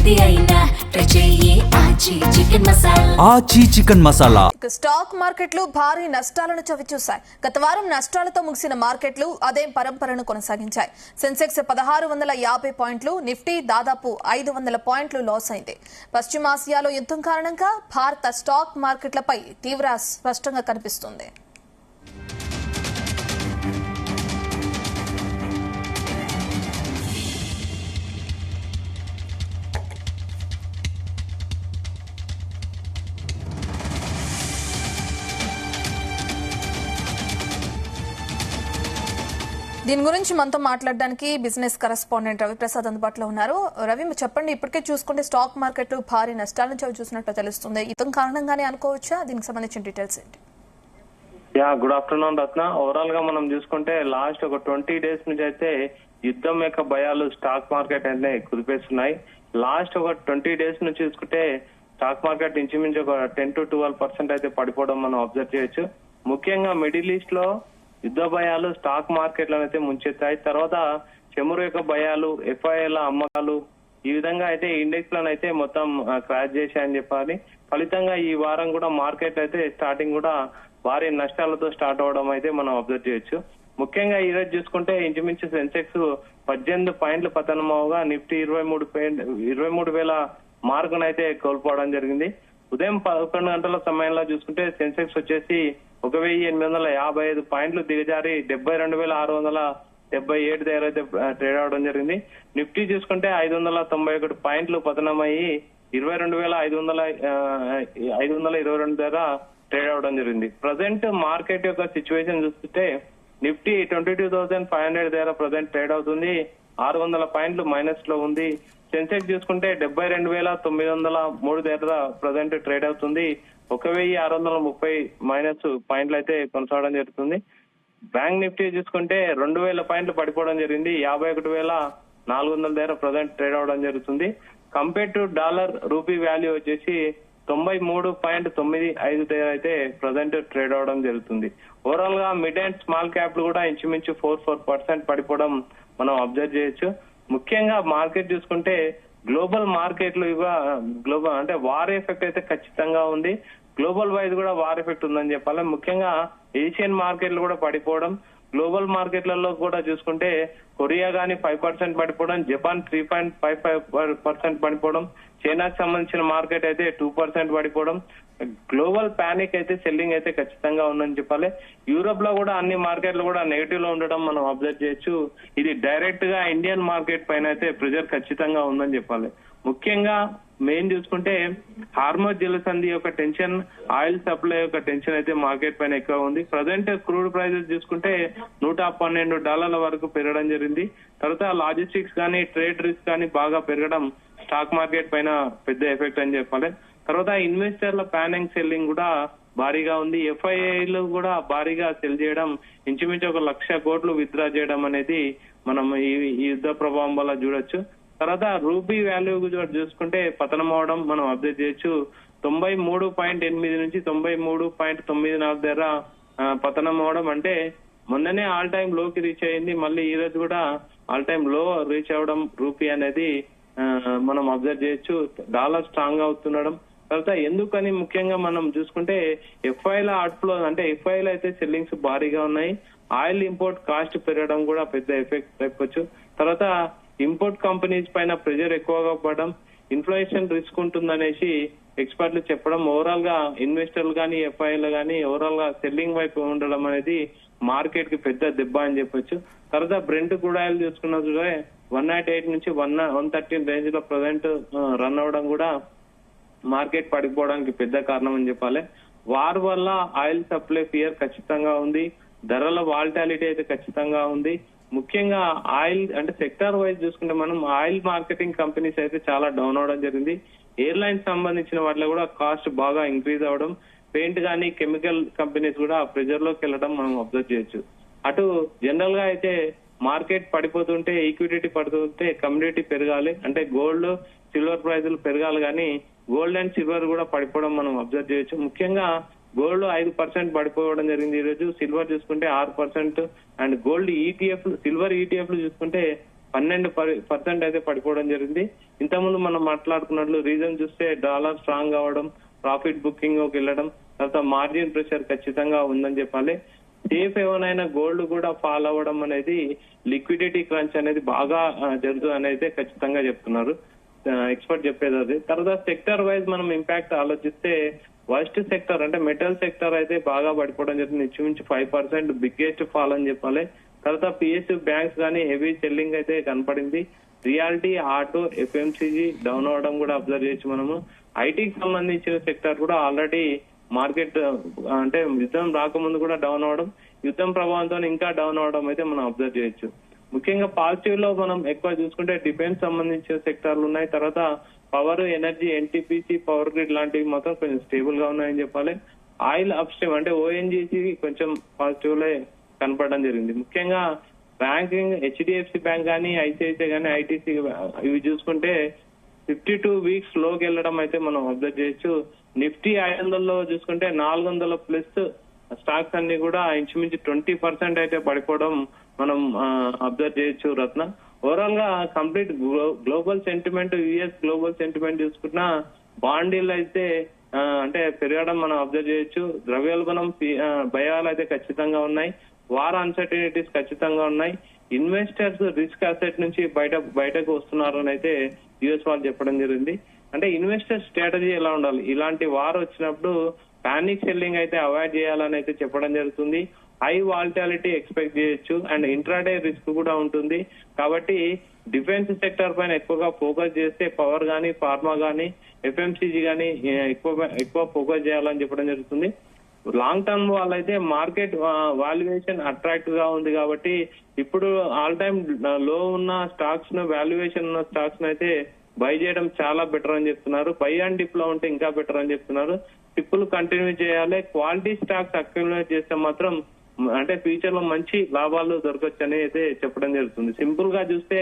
ఏది అయినా ట్రై చెయ్యి ఆచి చికెన్ మసాలా. ఆచి చికెన్ మసాలా. స్టాక్ మార్కెట్లు భారీ నష్టాలను చవిచూశాయి. గత వారం నష్టాలతో ముగిసిన మార్కెట్లు అదే పరంపరను కొనసాగించాయి. సెన్సెక్స్ 1650 పాయింట్లు, నిఫ్టీ దాదాపు 500 పాయింట్లు లాస్ అయింది. పశ్చిమాసియాలో యుద్ధం కారణంగా భారత స్టాక్ మార్కెట్లపై తీవ్ర స్పష్టంగా కనిపిస్తుంది. దీని గురించి మనతో మాట్లాడడానికి బిజినెస్ కరెస్పాండెంట్ రవిప్రసాద్ అందుబాటులో ఉన్నారు. రవి, చెప్పండి, ఇప్పటికే చూసుకుంటే స్టాక్ మార్కెట్లు భారీ నష్టాలను చూసినట్టు తెలుస్తుంది. యుద్ధం కారణంగానే అనుకోవచ్చా? దీనికి సంబంధించిన డీటెయిల్స్ ఏంటి? గుడ్ ఆఫ్టర్నూన్ రత్న. ఓవరాల్ గా మనం చూసుకుంటే లాస్ట్ ఒక 20 డేస్ నుంచి అయితే యుద్ధం యొక్క భయాలు స్టాక్ మార్కెట్ అయితే కుదిపేస్తున్నాయి. లాస్ట్ ఒక 20 డేస్ నుంచి చూసుకుంటే స్టాక్ మార్కెట్ ఇంచుమించు ఒక 10 to 12% అయితే పడిపోవడం మనం అబ్జర్వ్ చేయొచ్చు. ముఖ్యంగా మిడిల్ ఈస్ట్ లో యుద్ధ భయాలు స్టాక్ మార్కెట్లను అయితే ముంచెత్తాయి. తర్వాత చెమురు యొక్క భయాలు, ఎఫ్ఐఐల అమ్మకాలు, ఈ విధంగా అయితే ఇండెక్స్ లను అయితే మొత్తం క్రాష్ చేశాయని చెప్పాలి. ఫలితంగా ఈ వారం కూడా మార్కెట్ అయితే స్టార్టింగ్ కూడా భారీ నష్టాలతో స్టార్ట్ అవడం అయితే మనం అబ్జర్వ్ చేయొచ్చు. ముఖ్యంగా ఈ రోజు చూసుకుంటే ఇంచుమించు సెన్సెక్స్ 18 పాయింట్లు పతనం అవగా నిఫ్టీ 23,000 మార్కునైతే కోల్పోవడం జరిగింది. ఉదయం 11 గంటల సమయంలో చూసుకుంటే సెన్సెక్స్ వచ్చేసి 1,855 పాయింట్లు దిగజారి 72,677 దగ్గర అయితే ట్రేడ్ అవడం జరిగింది. నిఫ్టీ చూసుకుంటే 591 పాయింట్లు పతనమయ్యి 22,522 దగ్గర ట్రేడ్ అవడం జరిగింది. ప్రజెంట్ మార్కెట్ యొక్క సిచ్యువేషన్ చూస్తుంటే నిఫ్టీ 22,500 దగ్గర ప్రజెంట్ ట్రేడ్ అవుతుంది. 600 పాయింట్లు మైనస్ లో ఉంది. సెన్సెక్స్ చూసుకుంటే 72,903 దగ్గర ప్రజెంట్ ట్రేడ్ అవుతుంది. 1,630 మైనస్ పాయింట్లు అయితే కొనసాగడం జరుగుతుంది. బ్యాంక్ నిఫ్టీ చూసుకుంటే 2,000 పాయింట్లు పడిపోవడం జరిగింది. 51,400 దగ్గర ప్రజెంట్ ట్రేడ్ అవడం జరుగుతుంది. Compare to dollar rupee value వచ్చేసి 93.95 దగ్గర అయితే ప్రజెంట్ ట్రేడ్ అవడం జరుగుతుంది. ఓవరాల్ గా మిడ్ అండ్ స్మాల్ క్యాప్లు కూడా ఇంచుమించు 4% పడిపోవడం మనం అబ్జర్వ్ చేయొచ్చు. ముఖ్యంగా మార్కెట్ చూసుకుంటే గ్లోబల్ మార్కెట్లు గ్లోబల్ అంటే వార్ ఎఫెక్ట్ అయితే ఖచ్చితంగా ఉంది. గ్లోబల్ వైజ్ కూడా వార్ ఎఫెక్ట్ ఉందని చెప్పాలి. ముఖ్యంగా ఏషియన్ మార్కెట్లు కూడా పడిపోవడం, గ్లోబల్ మార్కెట్లలో కూడా చూసుకుంటే కొరియా గానీ 5% పడిపోవడం, జపాన్ 3.55% పడిపోవడం, చైనాకు సంబంధించిన మార్కెట్ అయితే 2% పడిపోవడం, గ్లోబల్ పానిక్ అయితే సెల్లింగ్ అయితే ఖచ్చితంగా ఉందని చెప్పాలి. యూరోప్ లో కూడా అన్ని మార్కెట్లు కూడా నెగిటివ్ లో ఉండడం మనం అబ్జర్వ్ చేయొచ్చు. ఇది డైరెక్ట్ గా ఇండియన్ మార్కెట్ పైన అయితే ప్రెజర్ ఖచ్చితంగా ఉందని చెప్పాలి. ముఖ్యంగా మెయిన్ చూసుకుంటే హార్మోజ్ జలసంధి యొక్క టెన్షన్, ఆయిల్ సప్లై యొక్క టెన్షన్ అయితే మార్కెట్ పైన ఎక్కువ ఉంది. ప్రజెంట్ క్రూడ్ ప్రైజెస్ చూసుకుంటే $112 వరకు పెరగడం జరిగింది. తర్వాత లాజిస్టిక్స్ కానీ ట్రేడ్ రిస్క్ కానీ బాగా పెరగడం స్టాక్ మార్కెట్ పైన పెద్ద ఎఫెక్ట్ అని చెప్పాలి. తర్వాత ఇన్వెస్టర్ల ప్యానింగ్ సెల్లింగ్ కూడా భారీగా ఉంది. ఎఫ్ఐఐలు కూడా భారీగా సెల్ చేయడం, ఇంచుమించు 1,00,000 కోట్లు విత్డ్రా చేయడం అనేది మనం ఈ యుద్ధ ప్రభావం వల్ల చూడొచ్చు. తర్వాత రూపీ వాల్యూ చూసుకుంటే పతనం అవడం మనం అబ్జర్వ్ చేయొచ్చు. 93.8 నుంచి 93.94 దగ్గర పతనం అవడం, అంటే మొన్ననే ఆల్ టైమ్ లోకి రీచ్ అయింది. మళ్ళీ ఈ రోజు కూడా ఆల్ టైమ్ లో రీచ్ అవడం రూపీ అనేది మనం అబ్జర్వ్ చేయొచ్చు. డాలర్ స్ట్రాంగ్ అవుతుండడం. తర్వాత ఎందుకని ముఖ్యంగా మనం చూసుకుంటే ఎఫ్ఐల అవుట్ఫ్లో, అంటే ఎఫ్ఐలు అయితే సెల్లింగ్స్ భారీగా ఉన్నాయి. ఆయిల్ ఇంపోర్ట్ కాస్ట్ పెరగడం కూడా పెద్ద ఎఫెక్ట్ చెప్పొచ్చు. తర్వాత ఇంపోర్ట్ కంపెనీస్ పైన ప్రెజర్ ఎక్కువగా పడడం, ఇన్ఫ్లేషన్ రిస్క్ ఉంటుందనేసి ఎక్స్పర్ట్లు చెప్పడం, ఓవరాల్ గా ఇన్వెస్టర్లు కానీ ఎఫ్ఐలు కానీ ఓవరాల్ గా సెల్లింగ్ వైపు ఉండడం అనేది మార్కెట్ కి పెద్ద దెబ్బ అని చెప్పొచ్చు. తర్వాత బ్రెంట్ క్రూడ్ ఆయిల్ చూసుకున్నా చూడే 108 నుంచి 113 రేంజ్ లో ప్రజెంట్ రన్ అవడం కూడా మార్కెట్ పడిపోవడానికి పెద్ద కారణం అని చెప్పాలి. వార్ వల్ల ఆయిల్ సప్లై ఫియర్ ఖచ్చితంగా ఉంది. ధరల వాల్టాలిటీ అయితే ఖచ్చితంగా ఉంది. ముఖ్యంగా ఆయిల్ అంటే సెక్టార్ వైజ్ చూసుకుంటే మనం ఆయిల్ మార్కెటింగ్ కంపెనీస్ అయితే చాలా డౌన్ అవడం జరిగింది. ఎయిర్లైన్స్ సంబంధించిన వాటిలో కూడా కాస్ట్ బాగా ఇంక్రీజ్ అవడం, పెయింట్ కానీ కెమికల్ కంపెనీస్ కూడా ప్రెజర్ లోకి వెళ్ళడం మనం అబ్జర్వ్ చేయొచ్చు. అటు జనరల్ గా అయితే మార్కెట్ పడిపోతుంటే, ఈక్విటీ పడుతుంటే కమ్యూనిటీ పెరగాలి, అంటే గోల్డ్ సిల్వర్ ప్రైజులు పెరగాలి, కానీ గోల్డ్ అండ్ సిల్వర్ కూడా పడిపోవడం మనం అబ్జర్వ్ చేయొచ్చు. ముఖ్యంగా గోల్డ్ 5% పడిపోవడం జరిగింది ఈ రోజు. సిల్వర్ చూసుకుంటే 6% and gold ETF, silver ETF చూసుకుంటే 12% అయితే పడిపోవడం జరిగింది. ఇంతకుముందు మనం మాట్లాడుకున్నట్లు రీజన్ చూస్తే డాలర్ స్ట్రాంగ్ అవ్వడం, ప్రాఫిట్ బుకింగ్ వెళ్ళడం, తర్వాత మార్జిన్ ప్రెషర్ ఖచ్చితంగా ఉందని చెప్పాలి. సేఫ్ ఏమైనా గోల్డ్ కూడా ఫాల్ అవ్వడం అనేది లిక్విడిటీ క్రంచ్ అనేది బాగా జరుగుతుంది అనేది ఖచ్చితంగా చెప్తున్నారు ఎక్స్పర్ట్ చెప్పేది అది. తర్వాత సెక్టర్ వైజ్ మనం ఇంపాక్ట్ ఆలోచిస్తే వర్స్ట్ సెక్టర్ అంటే మెటల్ సెక్టర్ అయితే బాగా పడిపోవడం జరిగింది. ఇంచుమించు 5% బిగ్గెస్ట్ ఫాల్ అని చెప్పాలి. తర్వాత పిఎస్యు బ్యాంక్స్ కానీ హెవీ సెల్లింగ్ అయితే కనపడింది. రియాలిటీ, ఆటో, ఎఫ్ఎంసీజీ డౌన్ అవడం కూడా అబ్జర్వ్ చేయొచ్చు మనము. ఐటీకి సంబంధించిన సెక్టర్ కూడా ఆల్రెడీ మార్కెట్ అంటే యుద్ధం రాకముందు కూడా డౌన్ అవడం, యుద్ధం ప్రభావంతో ఇంకా డౌన్ అవడం అయితే మనం అబ్జర్వ్ చేయొచ్చు. ముఖ్యంగా పాజిటివ్ లో మనం ఎక్కువ చూసుకుంటే డిఫెన్స్ సంబంధించిన సెక్టార్లు ఉన్నాయి. తర్వాత power, energy, NTPC, power grid లాంటివి మాత్రం కొంచెం స్టేబుల్ గా ఉన్నాయని చెప్పాలి. ఆయిల్ అప్స్ట్రీమ్ అంటే ఓఎన్జీసీ కొంచెం పాజిటివ్ లో కనపడడం జరిగింది. ముఖ్యంగా బ్యాంకింగ్, హెచ్డిఎఫ్సి బ్యాంక్ కానీ, ఐసిఐసిఐ కానీ, ఐటీసీ ఇవి చూసుకుంటే 52 వీక్స్ లోకి వెళ్ళడం అయితే మనం అబ్జర్వ్ చేయొచ్చు. నిఫ్టీ 500లో చూసుకుంటే 400+ స్టాక్స్ అన్ని కూడా ఇంచుమించు 20% అయితే పడిపోవడం మనం అబ్జర్వ్ చేయొచ్చు రత్న. ఓవరాల్ గా complete global sentiment, US global sentiment చూసుకున్నా బాండీలు అయితే అంటే పెరగడం మనం అబ్జర్వ్ చేయొచ్చు. ద్రవ్యోల్బణం భయాలు అయితే ఖచ్చితంగా ఉన్నాయి. వార్ అన్సర్టనిటీస్ ఖచ్చితంగా ఉన్నాయి. ఇన్వెస్టర్స్ రిస్క్ అసెట్ నుంచి బయటకు వస్తున్నారు అని అయితే యుఎస్ వాళ్ళు చెప్పడం జరిగింది. అంటే ఇన్వెస్టర్ స్ట్రాటజీ ఎలా ఉండాలి, ఇలాంటి వార్ వచ్చినప్పుడు పానిక్ సెల్లింగ్ అయితే అవాయిడ్ చేయాలని అయితే చెప్పడం జరుగుతుంది. హై వాల్టాలిటీ ఎక్స్పెక్ట్ చేయొచ్చు అండ్ ఇంట్రాడే రిస్క్ కూడా ఉంటుంది. కాబట్టి డిఫెన్స్ సెక్టర్ పైన ఎక్కువగా ఫోకస్ చేస్తే పవర్ గానీ, ఫార్మా గానీ, ఎఫ్ఎంసీజీ గానీ ఎక్కువ ఫోకస్ చేయాలని చెప్పడం జరుగుతుంది. లాంగ్ టర్మ్ వాళ్ళైతే మార్కెట్ వాల్యుయేషన్ అట్రాక్టివ్ గా ఉంది కాబట్టి ఇప్పుడు ఆల్ టైమ్ లో ఉన్న స్టాక్స్ ను, వాల్యుయేషన్ ఉన్న స్టాక్స్ ను అయితే బై చేయడం చాలా బెటర్ అని చెప్తున్నారు. బై అండ్ డిప్ లో ఉంటే ఇంకా బెటర్ అని చెప్తున్నారు. డిప్పులు కంటిన్యూ చేయాలి. క్వాలిటీ స్టాక్స్ అక్యుములేట్ చేస్తే మాత్రం అంటే ఫ్యూచర్ లో మంచి లాభాలు దొరకచ్చు అని అయితే చెప్పడం జరుగుతుంది. సింపుల్ గా చూస్తే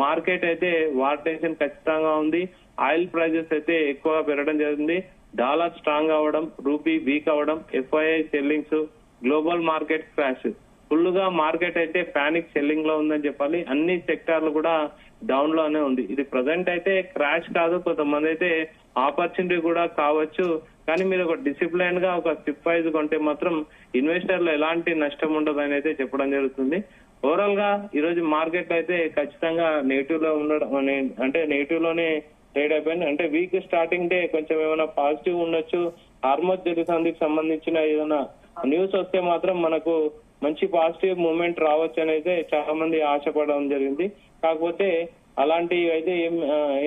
మార్కెట్ అయితే వార్ టెన్షన్ ఖచ్చితంగా ఉంది. ఆయిల్ ప్రైజెస్ అయితే ఎక్కువగా పెరగడం జరిగింది. డాలర్ స్ట్రాంగ్ అవ్వడం, రూపీ వీక్ అవ్వడం, FII sellings, global market crash, full గా మార్కెట్ అయితే పానిక్ సెల్లింగ్ లో ఉందని చెప్పాలి. అన్ని సెక్టార్లు కూడా డౌన్ లోనే ఉంది. ఇది ప్రజెంట్ అయితే క్రాష్ కాదు, కొంతమంది అయితే ఆపర్చునిటీ కూడా కావచ్చు. కానీ మీరు ఒక డిసిప్లైన్ గా ఒక స్టిప్ వైజ్ కొంటే మాత్రం ఇన్వెస్టర్లు ఎలాంటి నష్టం ఉండదు అని అయితే చెప్పడం జరుగుతుంది. ఓవరాల్ గా ఈ రోజు మార్కెట్ అయితే ఖచ్చితంగా నెగిటివ్ లో ఉండడం అంటే నెగిటివ్ లోనే ట్రేడ్ అయిపోయింది. అంటే వీక్ స్టార్టింగ్ డే కొంచెం ఏమైనా పాజిటివ్ ఉండొచ్చు. హార్మోజ్ జరుగుతుందికి సంబంధించిన ఏదైనా న్యూస్ వస్తే మాత్రం మనకు మంచి పాజిటివ్ మూవ్మెంట్ రావచ్చు అని అయితే చాలా మంది ఆశపడడం జరిగింది. కాకపోతే అలాంటివి అయితే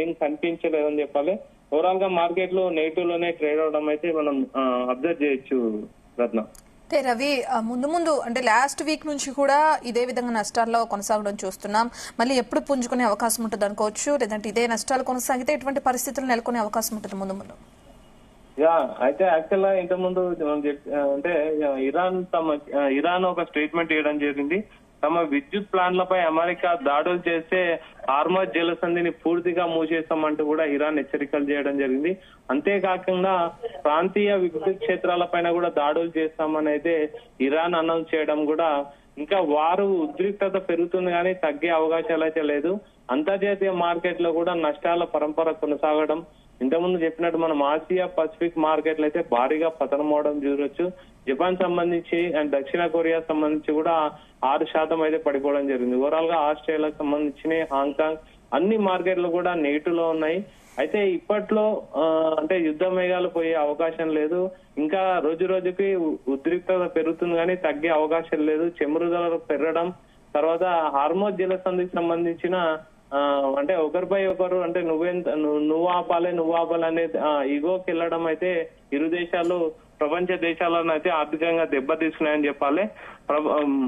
ఏం కనిపించలేదని చెప్పాలి. ఓవరాల్ గా మార్కెట్ లో నెగిటివ్ లోనే ట్రేడ్ అవడం అయితే మనం అబ్జర్వ్ చేయొచ్చు రత్న. అంటే రవి, ముందు అంటే లాస్ట్ వీక్ నుంచి కూడా ఇదే విధంగా నష్టాల్లో కొనసాగడం చూస్తున్నాం. మళ్ళీ ఎప్పుడు పుంజుకునే అవకాశం ఉంటుంది అనుకోవచ్చు, లేదంటే ఇదే నష్టాలు కొనసాగితే ఎటువంటి పరిస్థితులు నెలకొనే అవకాశం ఉంటుంది ముందు? అయితే యాక్చువల్ గా ఇంతకుముందు అంటే ఇరాన్ ఒక స్టేట్మెంట్ ఇవ్వడం జరిగింది. తమ విద్యుత్ ప్లాంట్లపై అమెరికా దాడులు చేస్తే హార్మోజ్ జలసంధిని పూర్తిగా మూసేస్తామంటూ కూడా ఇరాన్ హెచ్చరికలు చేయడం జరిగింది. అంతేకాకుండా ప్రాంతీయ విద్యుత్ క్షేత్రాలపైన కూడా దాడులు చేస్తామని అయితే ఇరాన్ అనౌన్స్ చేయడం కూడా ఇంకా వారు ఉద్రిక్తత పెరుగుతుంది కానీ తగ్గే అవకాశాలు అయితే లేదు. అంతర్జాతీయ మార్కెట్ లో కూడా నష్టాల పరంపర కొనసాగడం, ఇంతకుముందు చెప్పినట్టు మనం ఆసియా పసిఫిక్ మార్కెట్లు అయితే భారీగా పతనం అవడం చూడొచ్చు. జపాన్ సంబంధించి అండ్ దక్షిణ కొరియా సంబంధించి కూడా 6% అయితే పడిపోవడం జరిగింది. ఓవరాల్ గా ఆస్ట్రేలియాకి సంబంధించిన హాంకాంగ్ అన్ని మార్కెట్లు కూడా నెగిటివ్ లో ఉన్నాయి. అయితే ఇప్పట్లో అంటే యుద్ధ మేఘాలు పోయే అవకాశం లేదు. ఇంకా రోజు రోజుకి ఉద్రిక్తత పెరుగుతుంది కానీ తగ్గే అవకాశం లేదు. చమురు ధరలు పెరగడం, తర్వాత హార్మోజ్ జలసంధికి సంబంధించిన అంటే ఒకరిపై ఒకరు అంటే నువ్వు ఆపాలి అనేది ఈగోకి వెళ్ళడం అయితే ఇరు దేశాలు ప్రపంచ దేశాలను అయితే ఆర్థికంగా దెబ్బతీస్తున్నాయని చెప్పాలి.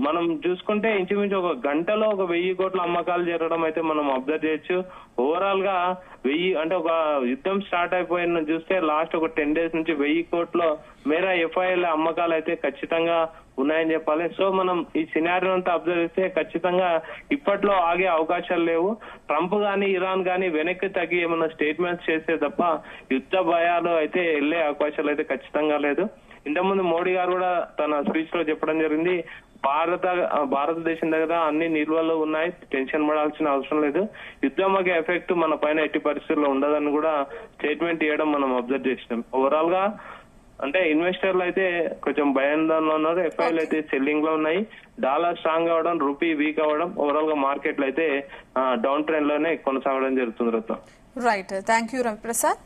మనం చూసుకుంటే ఇంచుమించు ఒక గంటలో 1000 కోట్ల అమ్మకాలు జరగడం అయితే మనం అబ్జర్వ్ చేయొచ్చు. ఓవరాల్ గా 1000 అంటే ఒక యుద్ధం స్టార్ట్ అయిపోయిన చూస్తే లాస్ట్ ఒక 10 days నుంచి 1000 కోట్ల మేర ఎఫ్ఐఎల్ అమ్మకాలు అయితే ఖచ్చితంగా ఉన్నాయని చెప్పాలి. సో మనం ఈ సినారియో అంతా అబ్జర్వ్ చేస్తే ఖచ్చితంగా ఇప్పట్లో ఆగే అవకాశాలు లేవు. ట్రంప్ గానీ ఇరాన్ గానీ వెనక్కి తగ్గి ఏమన్నా స్టేట్మెంట్స్ చేస్తే తప్ప యుద్ధ భయాలు అయితే వెళ్లే అవకాశాలు అయితే ఖచ్చితంగా లేదు. ఇంతకుముందు మోడీ గారు కూడా తన స్పీచ్ లో చెప్పడం జరిగింది, భారతదేశం దగ్గర అన్ని నిల్వలు ఉన్నాయి, టెన్షన్ పడాల్సిన అవసరం లేదు, యుద్ధంకి ఎఫెక్ట్ మన పైన ఎట్టి పరిస్థితుల్లో ఉండదని కూడా స్టేట్మెంట్ ఇవ్వడం మనం అబ్జర్వ్ చేసినాం. ఓవరాల్ గా అంటే ఇన్వెస్టర్లు అయితే కొంచెం భయాందోళనలో ఉన్నారు, ఎఫ్ఐలు అయితే సెల్లింగ్ లో ఉన్నాయి, డాలర్ స్ట్రాంగ్ అవడం, రూపీ వీక్ అవడం, ఓవరాల్ గా మార్కెట్లు అయితే డౌన్ ట్రెండ్ లోనే కొనసాగడం జరుగుతుంది. Right, thank you Ravi Prasad.